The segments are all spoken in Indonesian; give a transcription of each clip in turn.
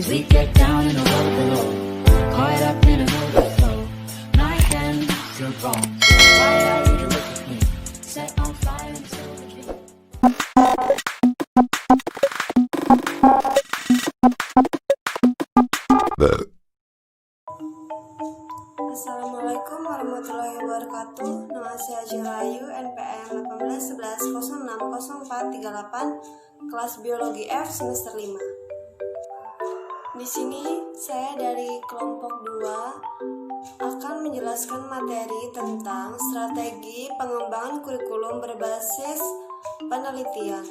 as we get down and roll below, caught up in an overflow. Night and you're wrong. Why are you look at me? Set on fire until the dream. Assalamualaikum warahmatullahi wabarakatuh. Nama saya Haji Rayu, NPM 1811060438, kelas Biologi F semester 5. Di sini saya dari kelompok 2 akan menjelaskan materi tentang strategi pengembangan kurikulum berbasis penelitian.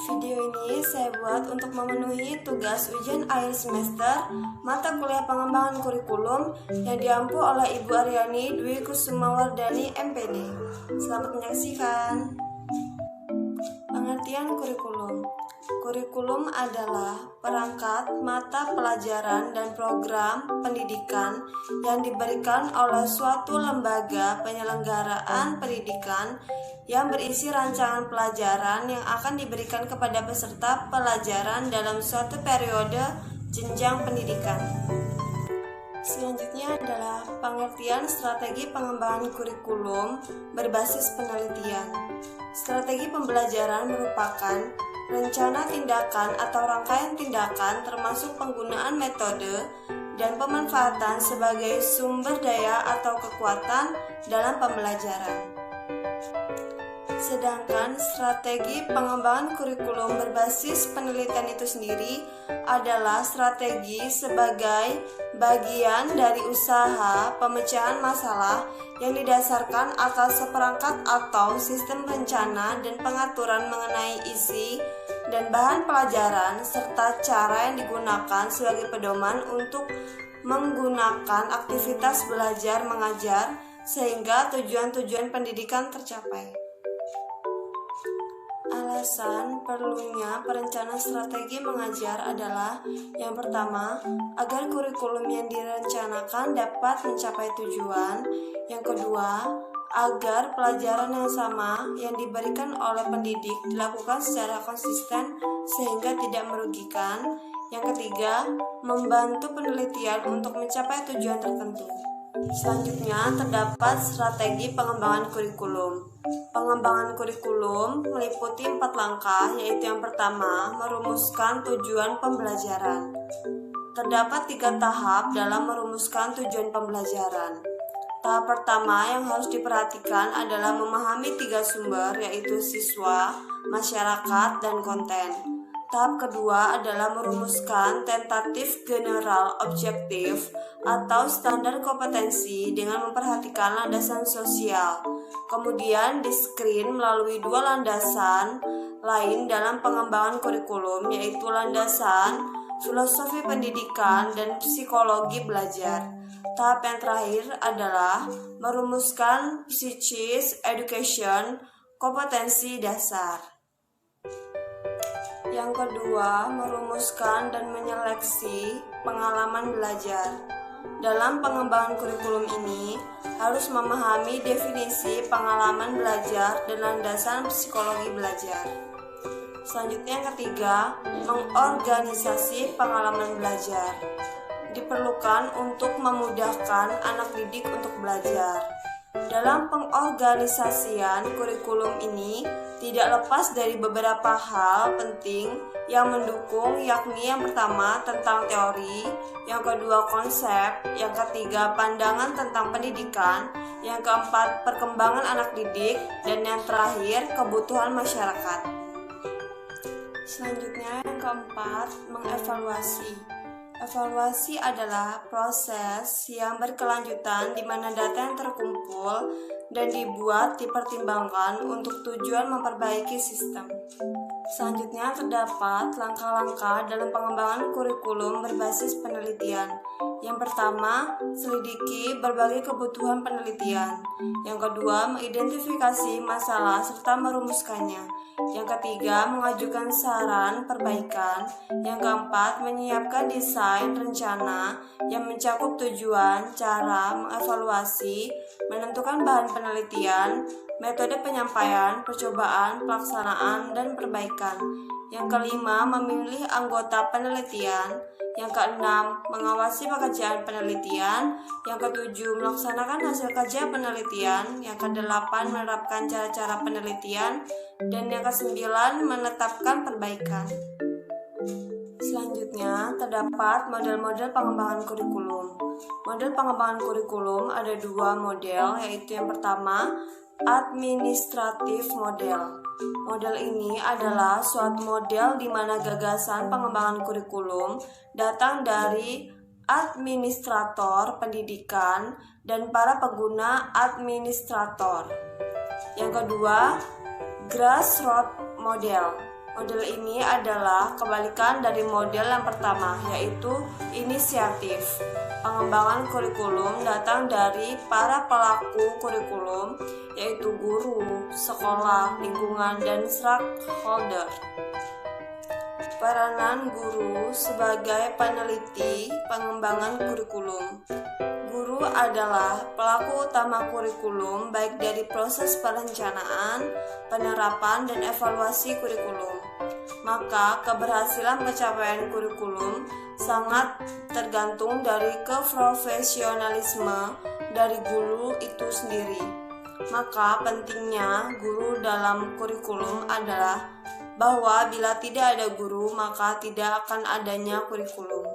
Video ini saya buat untuk memenuhi tugas ujian akhir semester mata kuliah pengembangan kurikulum yang diampu oleh Ibu Aryani Dwi Kusumawardani MPD. Selamat menyaksikan. Pengertian kurikulum. Kurikulum adalah perangkat mata pelajaran dan program pendidikan yang diberikan oleh suatu lembaga penyelenggaraan pendidikan yang berisi rancangan pelajaran yang akan diberikan kepada peserta pelajaran dalam suatu periode jenjang pendidikan. Selanjutnya adalah pengertian strategi pengembangan kurikulum berbasis penelitian. Strategi pembelajaran merupakan rencana tindakan atau rangkaian tindakan termasuk penggunaan metode dan pemanfaatan sebagai sumber daya atau kekuatan dalam pembelajaran. Sedangkan strategi pengembangan kurikulum berbasis penelitian itu sendiri adalah strategi sebagai bagian dari usaha pemecahan masalah yang didasarkan atas seperangkat atau sistem rencana dan pengaturan mengenai isi dan bahan pelajaran serta cara yang digunakan sebagai pedoman untuk menggunakan aktivitas belajar mengajar sehingga tujuan-tujuan pendidikan tercapai. Alasan perlunya perencanaan strategi mengajar adalah yang pertama, agar kurikulum yang direncanakan dapat mencapai tujuan. Yang kedua, agar pelajaran yang sama yang diberikan oleh pendidik dilakukan secara konsisten sehingga tidak merugikan. Yang ketiga, membantu penelitian untuk mencapai tujuan tertentu. Selanjutnya, terdapat strategi pengembangan kurikulum. Pengembangan kurikulum meliputi 4 langkah, yaitu yang pertama, merumuskan tujuan pembelajaran. Terdapat 3 tahap dalam merumuskan tujuan pembelajaran. Tahap pertama yang harus diperhatikan adalah memahami 3 sumber, yaitu siswa, masyarakat, dan konten. Tahap kedua adalah merumuskan tentatif general objektif atau standar kompetensi dengan memperhatikan landasan sosial. Kemudian diskrin melalui 2 landasan lain dalam pengembangan kurikulum, yaitu landasan filosofi pendidikan dan psikologi belajar. Tahap yang terakhir adalah merumuskan psikis education kompetensi dasar. Yang kedua, merumuskan dan menyeleksi pengalaman belajar. Dalam pengembangan kurikulum ini, harus memahami definisi pengalaman belajar dan landasan psikologi belajar. Selanjutnya yang ketiga, mengorganisasi pengalaman belajar. Diperlukan untuk memudahkan anak didik untuk belajar. Dalam pengorganisasian kurikulum ini tidak lepas dari beberapa hal penting yang mendukung, yakni yang pertama tentang teori, yang kedua konsep, yang ketiga pandangan tentang pendidikan, yang keempat perkembangan anak didik, dan yang terakhir kebutuhan masyarakat. Selanjutnya yang keempat, mengevaluasi. Evaluasi adalah proses yang berkelanjutan di mana data yang terkumpul dan dipertimbangkan untuk tujuan memperbaiki sistem. Selanjutnya terdapat langkah-langkah dalam pengembangan kurikulum berbasis penelitian. Yang pertama, selidiki berbagai kebutuhan penelitian. Yang kedua, mengidentifikasi masalah serta merumuskannya. Yang ketiga, mengajukan saran perbaikan. Yang keempat, menyiapkan desain rencana yang mencakup tujuan, cara, mengevaluasi, menentukan bahan penelitian, metode penyampaian, percobaan, pelaksanaan, dan perbaikan. Yang kelima, memilih anggota penelitian. Yang keenam, mengawasi pekerjaan penelitian. Yang ketujuh, melaksanakan hasil kajian penelitian. Yang kedelapan, menerapkan cara-cara penelitian. Dan yang kesembilan, menetapkan perbaikan. Selanjutnya, terdapat model-model pengembangan kurikulum. Model pengembangan kurikulum ada dua model, yaitu yang pertama, administratif model. Model ini adalah suatu model di mana gagasan pengembangan kurikulum datang dari administrator pendidikan dan para pengguna administrator. Yang kedua, grassroots model. Model ini adalah kebalikan dari model yang pertama, yaitu inisiatif. Pengembangan kurikulum datang dari para pelaku kurikulum, yaitu guru, sekolah, lingkungan, dan stakeholder. Peranan guru sebagai peneliti pengembangan kurikulum. Guru adalah pelaku utama kurikulum baik dari proses perencanaan, penerapan, dan evaluasi kurikulum. Maka keberhasilan pencapaian kurikulum sangat tergantung dari keprofesionalisme dari guru itu sendiri. Maka pentingnya guru dalam kurikulum adalah bahwa bila tidak ada guru maka tidak akan adanya kurikulum.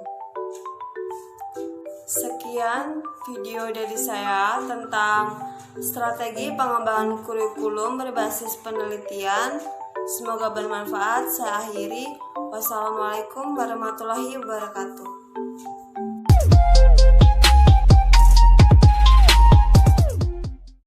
Sekian video dari saya tentang strategi pengembangan kurikulum berbasis penelitian. Semoga bermanfaat. Saya akhiri. Wassalamualaikum warahmatullahi wabarakatuh.